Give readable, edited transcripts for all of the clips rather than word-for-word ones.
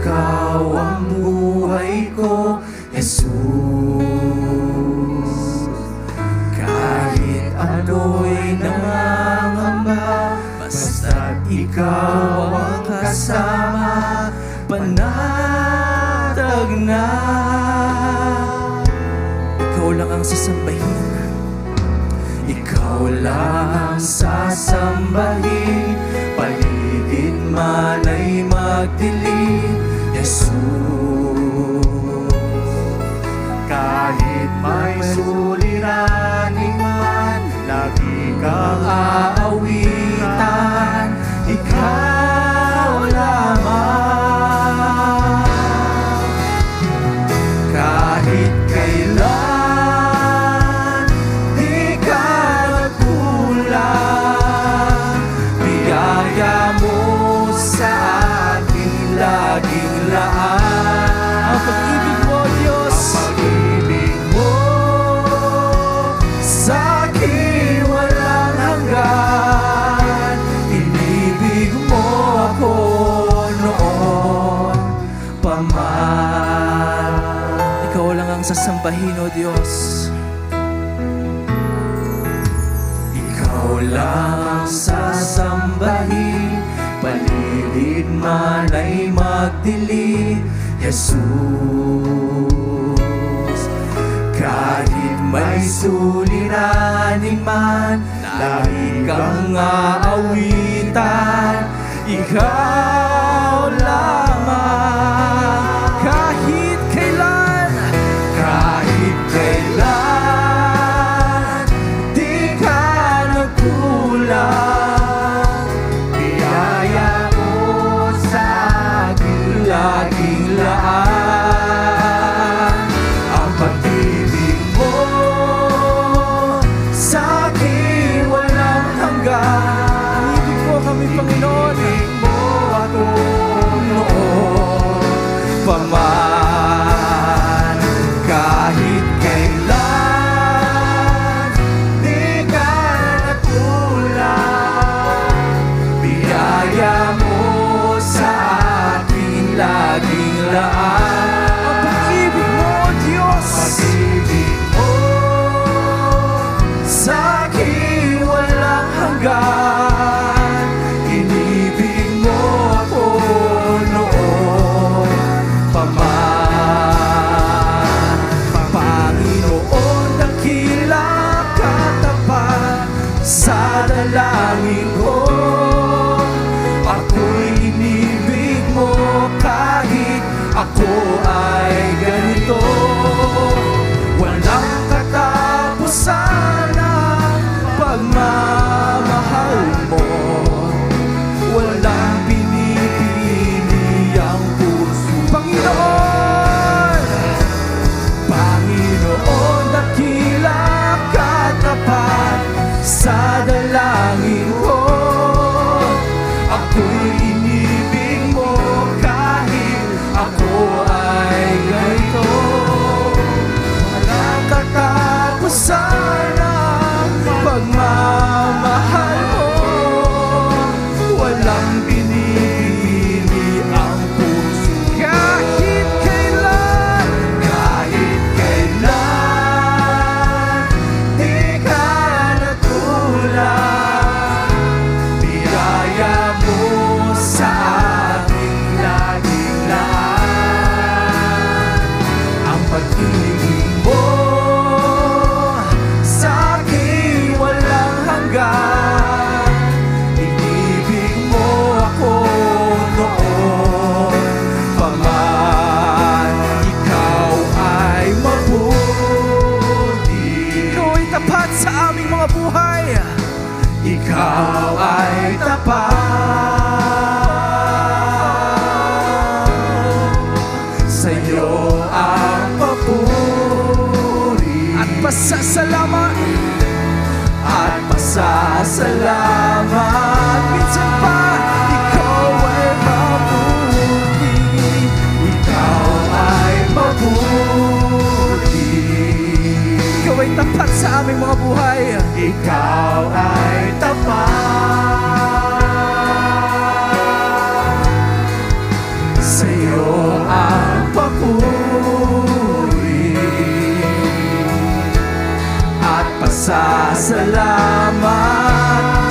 Ikaw ang buhay ko, Jesus. Kahit ano'y nangangamba, basta't ikaw ang kasama, panatag na. Ikaw lang ang sasambahin, ikaw lang ang sasambahin, paligid man ay magdilim, Jesus. Kahit may suliranin man, lagi kang aawitan, ikaw lamang. Kahit kailan di ka nagkulang, biyaya mo sa akin laging laan. Ang pag-ibig mo, Diyos, ang pag-ibig mo sa akin walang hanggan. Inibig mo ako noon pa man. Ikaw lang ang sasambahin, O Diyos. Ikaw lang ang sasambahin, paligid man ay magdilim, Jesus. Kahit may suliranin man, lagi kang aawitan, ikaw lamang. Kahit kailan di ka nagkulang, biyaya mo sa akin laging laan. Ang pag-ibig mo sa akin walang hanggan. Ibig mo kami, Panginoon. Ibig mo ako noon pa man. Kahit kailan di ka nagkulang, biyaya mo sa akin laging laan. Ang pag-ibig mo, Diyos, pag-ibig mo sa akin walang hanggan. Inibig mo ako noon pa man. Panginoon, dakila ka tapat sa dalangin ko. Ako'y inibig mo kahit ako ay ganito. Walang katapusan ang pagmamahal mo, walang pinipili ang puso. Panginoon, Panginoon, dakila ka tapat sa dalangin ko. Ako'y inibig mo kahit ako ay ganito. Walang katapusan ang pagmamahal mo, walang pinipili ang puso. Kahit kailan di ka nagkulang, biyaya mo sa akin laging laan. Ang pag-ibig mo sa akin walang hanggan. Inibig mo ako noon pa man. Ikaw ay mabuti, ikaw ay tapat sa aming mga buhay. Ikaw ay tapat, sa'yo ang papuri at pasasalamat. Minsan pa, ikaw ay mabuti, ikaw ay mabuti. Ikaw ay tapat sa aming mga buhay. Ikaw ay tapat, sa'yo ang papuri at pasasalamat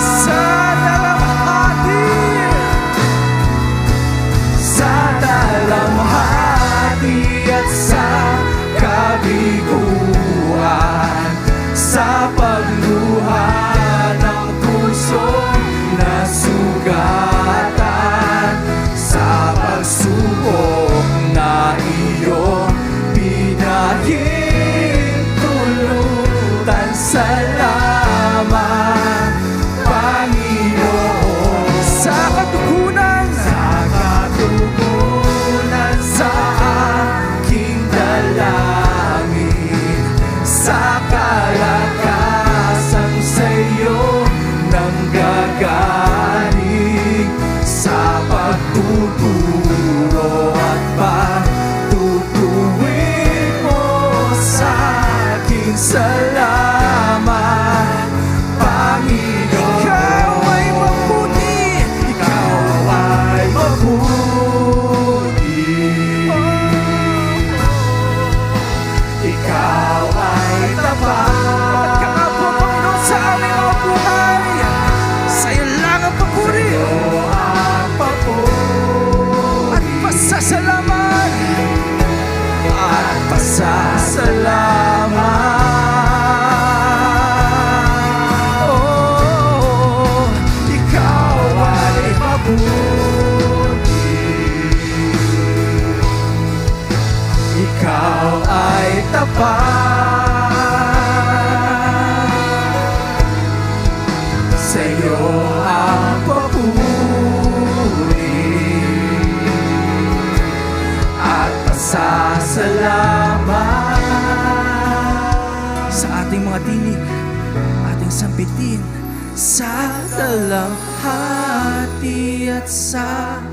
sa dalamhati, sa dalamhati at sa kabiguan, sa pagluha ng pusong nasugatan, sa pagsubok na iyong pinahintulutan. Salamat, Panginoon, sa katugunan, sa aking dalangin, sa kalakasan sa'yo nanggagaling, sa pagtuturo at pagtutuwid mo sa akin. Salamat, Panginoon. Ikaw ay mabuti, ikaw ay mabuti, ikaw ay tapat. Ka nga po, Panginoon, sa aming mga buhay. Sa'yo lang ang papuri at pasasalamat, at pasasalamat. Oh, ikaw ay mabuti, ikaw ay tapat. Sa'yo ang papuri at pasasalamat. Sa ating mga tinig, ating sampitin, sa dalamhati at sa